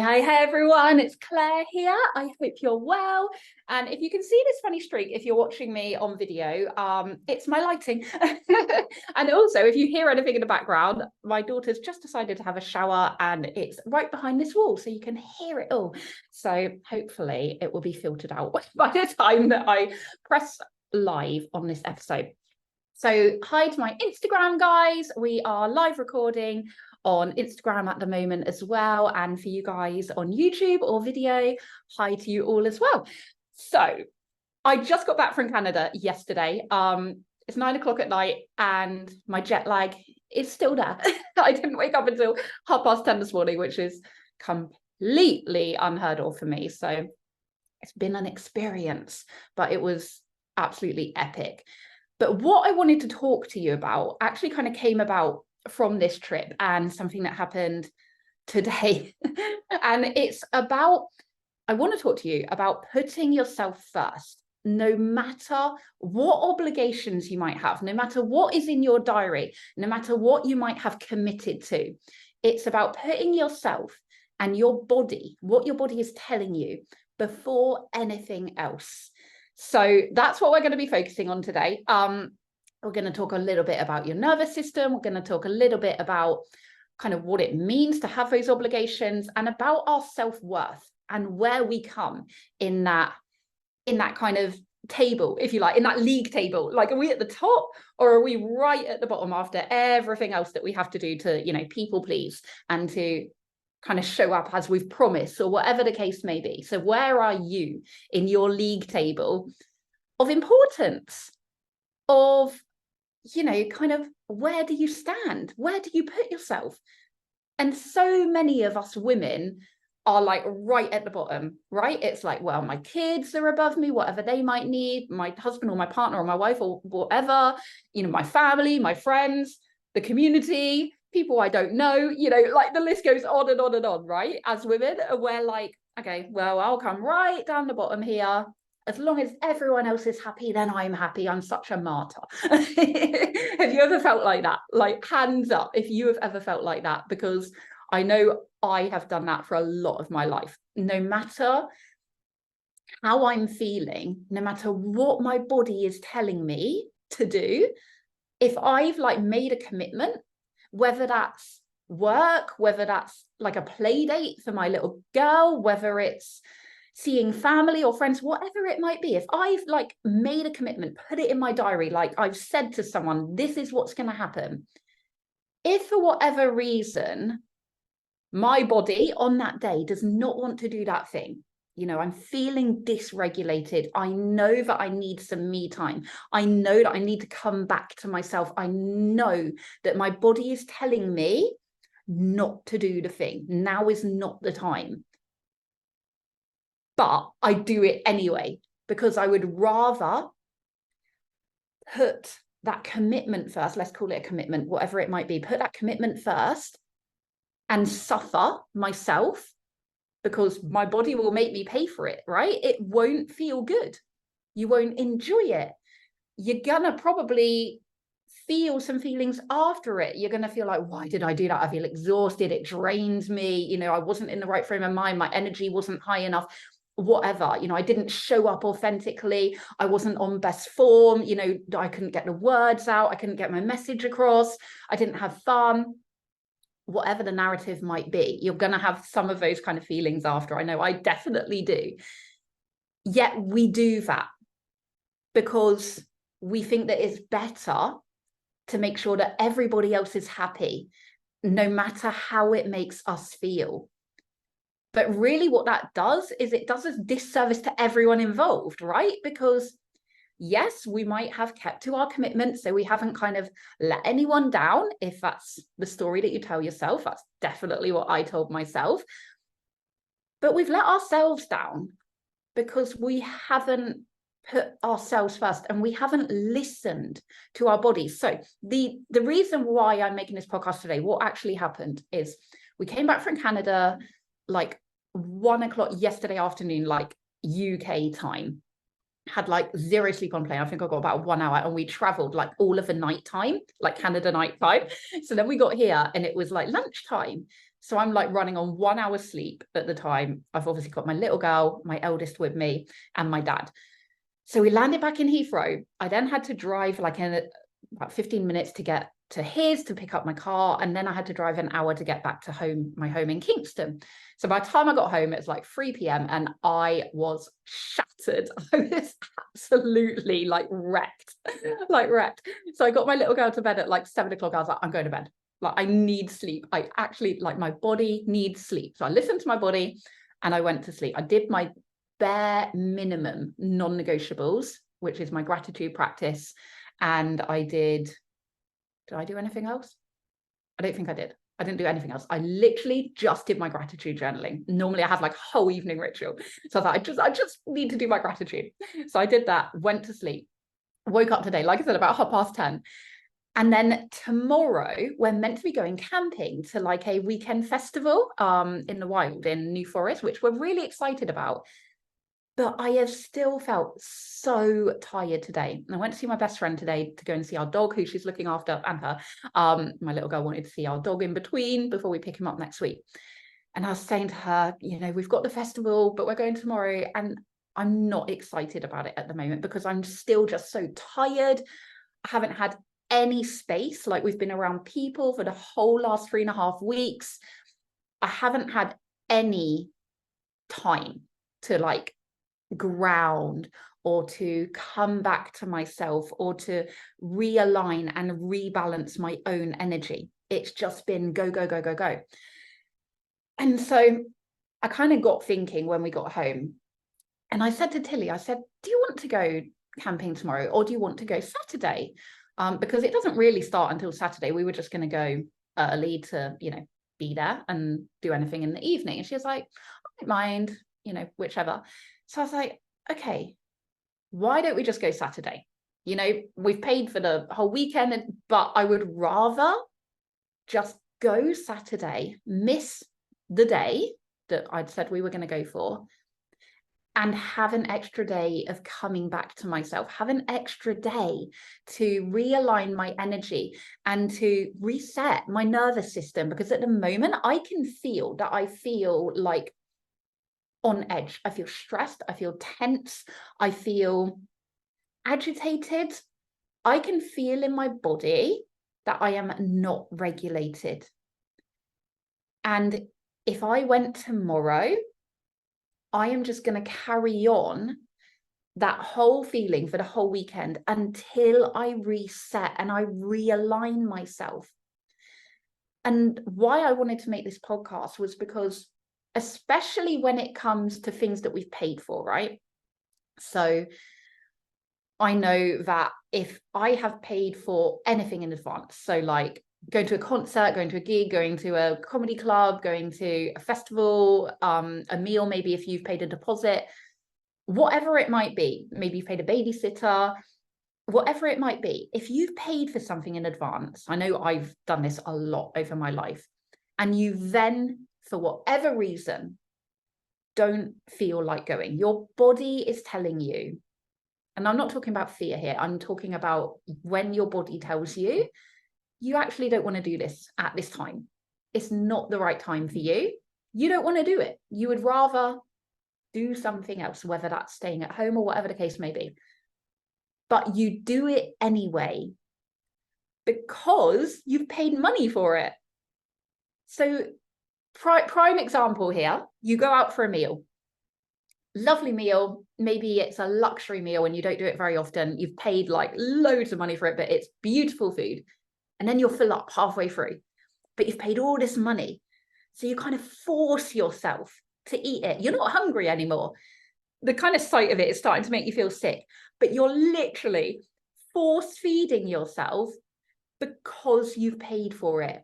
Hi everyone, it's Claire here. I hope you're well. And if you can see this funny streak, if you're watching me on video, it's my lighting. And also, if you hear anything in the background, my daughter's just decided to have a shower and it's right behind this wall, so you can hear it all. So hopefully it will be filtered out by the time that I press live on this episode. So hi to my Instagram guys, we are live recording on Instagram at the moment as well, and for you guys on YouTube or video, hi to you all as well. So I just got back from Canada yesterday. It's 9 o'clock at night and my jet lag is still there. I didn't wake up until 10:30 this morning, which is completely unheard of for me. So it's been an experience, but it was absolutely epic. But what I wanted to talk to you about actually kind of came about from this trip and something that happened today. And it's about, I want to talk to you about putting yourself first, no matter what obligations you might have, no matter what is in your diary, no matter what you might have committed to. It's about putting yourself and your body, what your body is telling you, before anything else. So that's what we're going to be focusing on today. We're going to talk a little bit about your nervous system. We're going to talk a little bit about kind of what it means to have those obligations and about our self-worth and where we come in that kind of table, if you like, in that league table. Like, are we at the top or are we right at the bottom after everything else that we have to do to, you know, people please and to kind of show up as we've promised, or whatever the case may be. So where are you in your league table of importance, of, you know, kind of where do you stand? Where do you put yourself? And so many of us women are like right at the bottom, right? It's like, well, my kids are above me, whatever they might need, my husband or my partner or my wife or whatever, you know, my family, my friends, the community, people I don't know, you know, like the list goes on and on and on, right? As women, we're like, okay, well, I'll come right down the bottom here. As long as everyone else is happy, then I'm happy. I'm such a martyr. Have you ever felt like that? Like, hands up if you have ever felt like that, because I know I have done that for a lot of my life. No matter how I'm feeling, no matter what my body is telling me to do, if I've like made a commitment, whether that's work, whether that's like a play date for my little girl, whether it's seeing family or friends, whatever it might be, if I've like made a commitment, put it in my diary, like I've said to someone, this is what's going to happen. If for whatever reason, my body on that day does not want to do that thing, you know, I'm feeling dysregulated, I know that I need some me time, I know that I need to come back to myself, I know that my body is telling me not to do the thing, now is not the time. But I do it anyway, because I would rather put that commitment first, let's call it a commitment, whatever it might be, put that commitment first and suffer myself, because my body will make me pay for it, right? It won't feel good. You won't enjoy it. You're gonna probably feel some feelings after it. You're gonna feel like, why did I do that? I feel exhausted, it drains me, you know, I wasn't in the right frame of mind, my energy wasn't high enough, whatever, you know, I didn't show up authentically, I wasn't on best form, you know, I couldn't get the words out, I couldn't get my message across, I didn't have fun. Whatever the narrative might be, you're going to have some of those kind of feelings after. I know I definitely do. Yet we do that because we think that it's better to make sure that everybody else is happy, no matter how it makes us feel. But really what that does is it does a disservice to everyone involved, right? Because yes, we might have kept to our commitment, so we haven't kind of let anyone down. If that's the story that you tell yourself, that's definitely what I told myself. But we've let ourselves down because we haven't put ourselves first and we haven't listened to our bodies. So the reason why I'm making this podcast today, what actually happened is we came back from Canada like 1 o'clock yesterday afternoon, like UK time. had like zero sleep on plane. I think I got about 1 hour, and we traveled like all of the night time, like Canada night time. So then we got here and it was like lunchtime. So I'm like running on 1 hour sleep at the time. I've obviously got my little girl, my eldest with me, and my dad. So we landed back in Heathrow. I then had to drive like about 15 minutes to get to his to pick up my car, and then I had to drive an hour to get back to my home in Kingston. So by the time I got home, it's like 3 p.m. and I was shattered. I was absolutely like wrecked, like wrecked. So I got my little girl to bed at like 7 o'clock. I was like, I'm going to bed. Like, I need sleep. I actually, like, my body needs sleep. So I listened to my body and I went to sleep. I did my bare minimum non-negotiables, which is my gratitude practice. And did I do anything else? I don't think I did. I didn't do anything else. I literally just did my gratitude journaling. Normally I have like a whole evening ritual. So I thought I just need to do my gratitude. So I did that, went to sleep, woke up today, like I said, about 10:30. And then tomorrow we're meant to be going camping to like a weekend festival in the wild in New Forest, which we're really excited about. But I have still felt so tired today. I went to see my best friend today to go and see our dog, who she's looking after, and her. My little girl wanted to see our dog in between before we pick him up next week. And I was saying to her, you know, we've got the festival, but we're going tomorrow. And I'm not excited about it at the moment because I'm still just so tired. I haven't had any space. Like, we've been around people for the whole last 3.5 weeks. I haven't had any time to like ground or to come back to myself or to realign and rebalance my own energy. It's just been go, go, go, go, go. And so I kind of got thinking when we got home, and I said to Tilly, I said, do you want to go camping tomorrow, or do you want to go Saturday? Because it doesn't really start until Saturday. We were just going to go early to, you know, be there and do anything in the evening. And she was like, I don't mind, you know, whichever. So I was like, okay, why don't we just go Saturday? You know, we've paid for the whole weekend, but I would rather just go Saturday, miss the day that I'd said we were going to go for, and have an extra day of coming back to myself, have an extra day to realign my energy and to reset my nervous system. Because at the moment I can feel that I feel like on edge. I feel stressed. I feel tense. I feel agitated. I can feel in my body that I am not regulated. And if I went tomorrow, I am just going to carry on that whole feeling for the whole weekend until I reset and I realign myself. And why I wanted to make this podcast was because, especially when it comes to things that we've paid for, right? So I know that if I have paid for anything in advance, so like going to a concert, going to a gig, going to a comedy club, going to a festival, a meal, maybe if you've paid a deposit, whatever it might be, maybe you've paid a babysitter, whatever it might be, if you've paid for something in advance, I know I've done this a lot over my life, and you then, for whatever reason, don't feel like going, your body is telling you, and I'm not talking about fear here, I'm talking about when your body tells you, you actually don't want to do this at this time. It's not the right time for you. You don't want to do it. You would rather do something else, whether that's staying at home or whatever the case may be. But you do it anyway because you've paid money for it. So prime example here, you go out for a meal, lovely meal, maybe it's a luxury meal and you don't do it very often, you've paid like loads of money for it, but it's beautiful food, and then you'll fill up halfway through, but you've paid all this money, so you kind of force yourself to eat it. You're not hungry anymore. The kind of sight of it is starting to make you feel sick, but you're literally force feeding yourself because you've paid for it.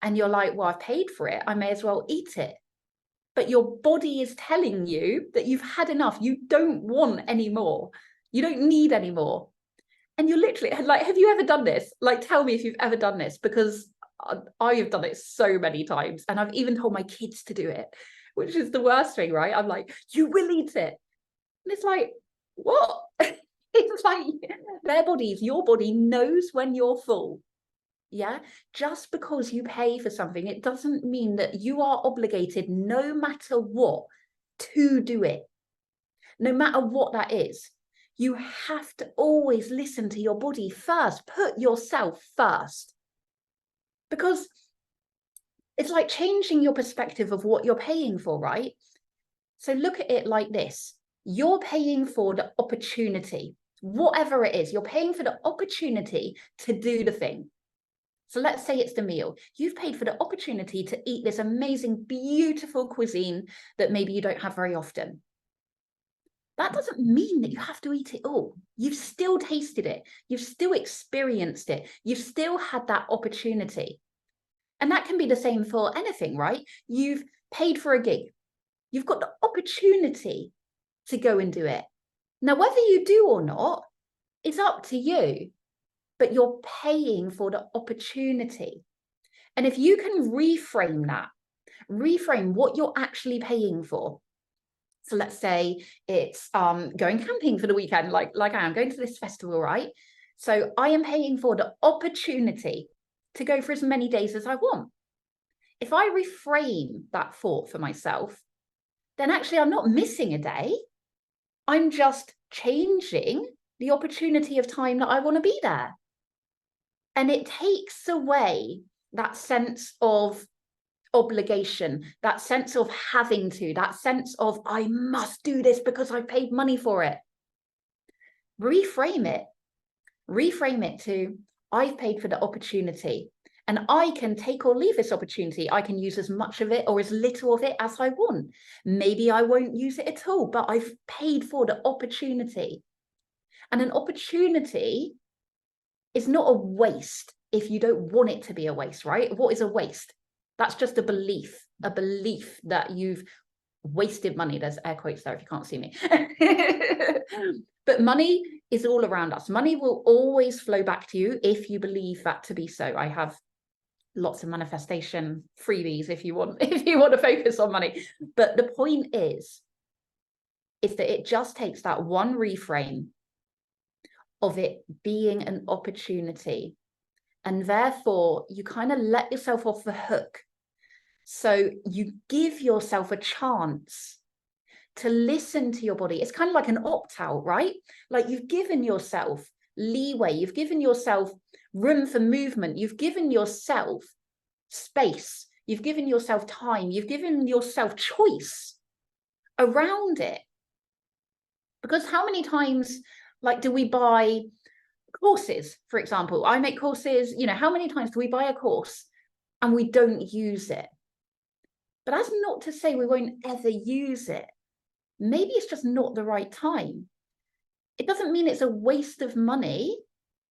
And you're like, well, I've paid for it, I may as well eat it. But your body is telling you that you've had enough. You don't want any more. You don't need any more. And you're literally like, have you ever done this? Like, tell me if you've ever done this, because I have done it so many times. And I've even told my kids to do it, which is the worst thing, right? I'm like, you will eat it. And it's like, what? It's like your body knows when you're full. Yeah, just because you pay for something, it doesn't mean that you are obligated, no matter what, to do it. No matter what that is, you have to always listen to your body first. Put yourself first. Because it's like changing your perspective of what you're paying for, right? So look at it like this. You're paying for the opportunity, whatever it is, you're paying for the opportunity to do the thing. So let's say it's the meal. You've paid for the opportunity to eat this amazing, beautiful cuisine that maybe you don't have very often. That doesn't mean that you have to eat it all. You've still tasted it. You've still experienced it. You've still had that opportunity. And that can be the same for anything, right? You've paid for a gig. You've got the opportunity to go and do it. Now, whether you do or not, it's up to you, but you're paying for the opportunity. And if you can reframe that, reframe what you're actually paying for. So let's say it's going camping for the weekend, like I am going to this festival, right? So I am paying for the opportunity to go for as many days as I want. If I reframe that thought for myself, then actually I'm not missing a day. I'm just changing the opportunity of time that I want to be there. And it takes away that sense of obligation, that sense of having to, that sense of I must do this because I paid money for it. Reframe it to I've paid for the opportunity and I can take or leave this opportunity. I can use as much of it or as little of it as I want. Maybe I won't use it at all, but I've paid for the opportunity. And an opportunity is not a waste if you don't want it to be a waste, right? What is a waste? That's just a belief that you've wasted money. There's air quotes there if you can't see me. But money is all around us. Money will always flow back to you if you believe that to be so. I have lots of manifestation freebies if you want to focus on money. But the point is that it just takes that one reframe of it being an opportunity. And therefore, you kind of let yourself off the hook. So you give yourself a chance to listen to your body. It's kind of like an opt-out, right? Like you've given yourself leeway. You've given yourself room for movement. You've given yourself space. You've given yourself time. You've given yourself choice around it. Because how many times, like, do we buy courses, for example? I make courses, how many times do we buy a course and we don't use it? But that's not to say we won't ever use it. Maybe it's just not the right time. It doesn't mean it's a waste of money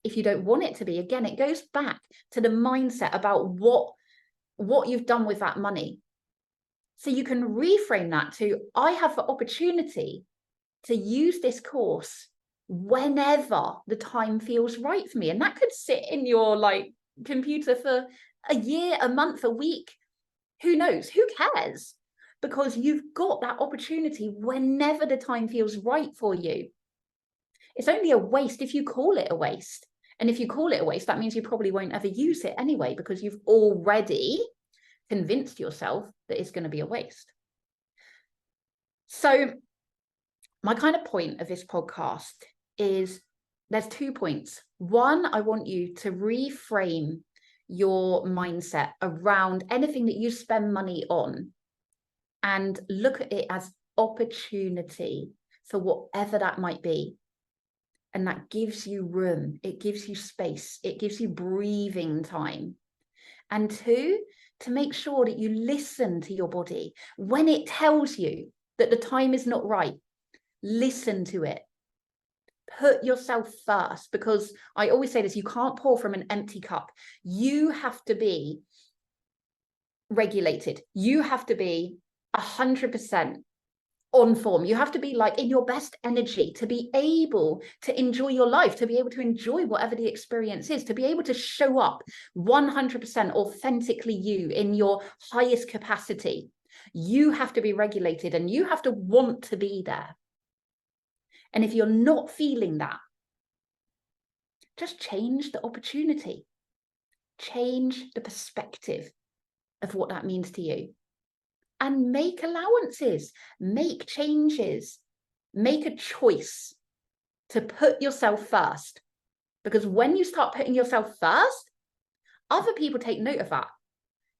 if you don't want it to be. Again, it goes back to the mindset about what you've done with that money. So you can reframe that to, I have the opportunity to use this course whenever the time feels right for me. And that could sit in your computer for a year, a month, a week. Who knows? Who cares? Because you've got that opportunity whenever the time feels right for you. It's only a waste if you call it a waste. And if you call it a waste, that means you probably won't ever use it anyway, because you've already convinced yourself that it's going to be a waste. So my kind of point of this podcast is there's 2 points. One, I want you to reframe your mindset around anything that you spend money on and look at it as opportunity for whatever that might be. And that gives you room, it gives you space, it gives you breathing time. And 2, to make sure that you listen to your body. When it tells you that the time is not right, listen to it. Put yourself first, because I always say this, you can't pour from an empty cup. You have to be regulated. You have to be 100% on form. You have to be in your best energy to be able to enjoy your life, to be able to enjoy whatever the experience is, to be able to show up 100% authentically you in your highest capacity. You have to be regulated and you have to want to be there. And if you're not feeling that, Just change the opportunity. Change the perspective of what that means to you. And make allowances, make changes, make a choice to put yourself first. Because when you start putting yourself first, other people take note of that.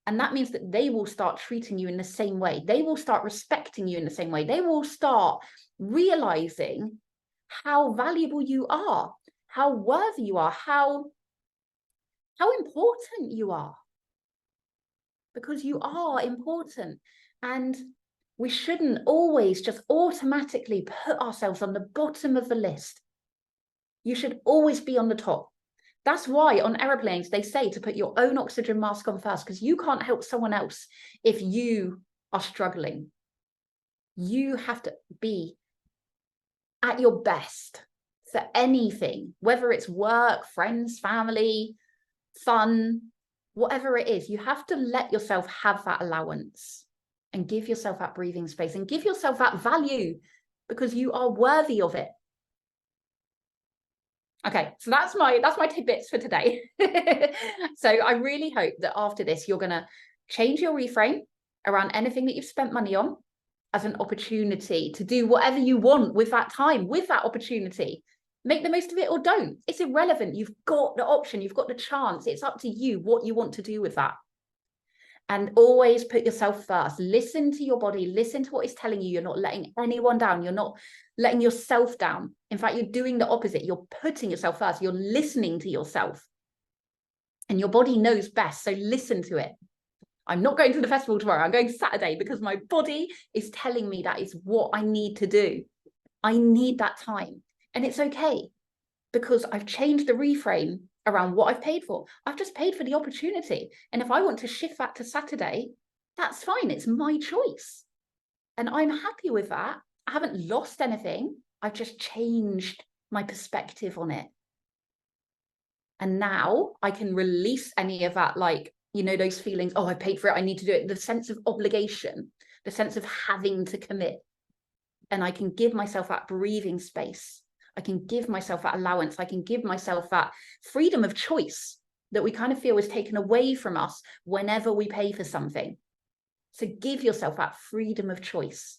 And that means that they will start treating you in the same way. They will start respecting you in the same way. They will start realizing how valuable you are, how worthy you are, how important you are. Because you are important. And we shouldn't always just automatically put ourselves on the bottom of the list. You should always be on the top. That's why on airplanes, they say to put your own oxygen mask on first, because you can't help someone else if you are struggling. You have to be at your best for anything, whether it's work, friends, family, fun, whatever it is. You have to let yourself have that allowance and give yourself that breathing space and give yourself that value, because you are worthy of it. Okay, so that's my tidbits for today. So I really hope that after this, you're going to change your reframe around anything that you've spent money on as an opportunity to do whatever you want with that time, with that opportunity. Make the most of it or don't. It's irrelevant. You've got the option. You've got the chance. It's up to you what you want to do with that. And always put yourself first. Listen to your body. Listen to what it's telling you. You're not letting anyone down. You're not letting yourself down. In fact, you're doing the opposite. You're putting yourself first. You're listening to yourself. And your body knows best. So listen to it. I'm not going to the festival tomorrow. I'm going Saturday because my body is telling me that is what I need to do. I need that time. And it's okay, because I've changed the reframe around what I've paid for. I've just paid for the opportunity. And if I want to shift that to Saturday, that's fine. It's my choice. And I'm happy with that. I haven't lost anything. I've just changed my perspective on it. And now I can release any of that, like, you know, those feelings, oh, I paid for it, I need to do it. The sense of obligation, the sense of having to commit. And I can give myself that breathing space. I can give myself that allowance. I can give myself that freedom of choice that we kind of feel is taken away from us whenever we pay for something. So give yourself that freedom of choice.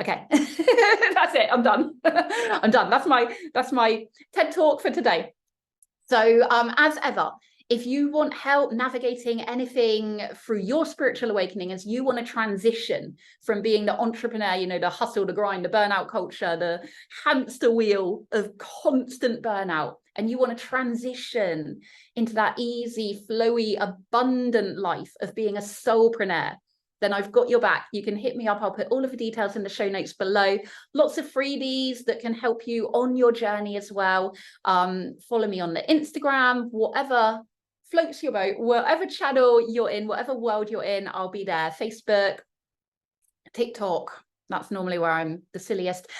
Okay, that's it. I'm done. I'm done. That's my TED Talk for today. So as ever, if you want help navigating anything through your spiritual awakening, as you want to transition from being the entrepreneur, you know, the hustle, the grind, the burnout culture, the hamster wheel of constant burnout, and you want to transition into that easy, flowy, abundant life of being a soulpreneur, then I've got your back. You can hit me up. I'll put all of the details in the show notes below. Lots of freebies that can help you on your journey as well. Follow me on the Instagram, whatever floats your boat, whatever channel you're in, whatever world you're in, I'll be there. Facebook, TikTok, that's normally where I'm the silliest.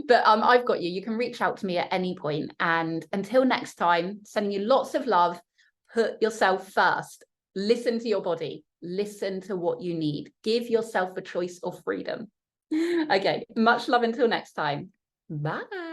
But I've got you. You can reach out to me at any point. And until next time, sending you lots of love. Put yourself first. Listen to your body. Listen to what you need. Give yourself a choice of freedom. Okay, much love until next time. Bye.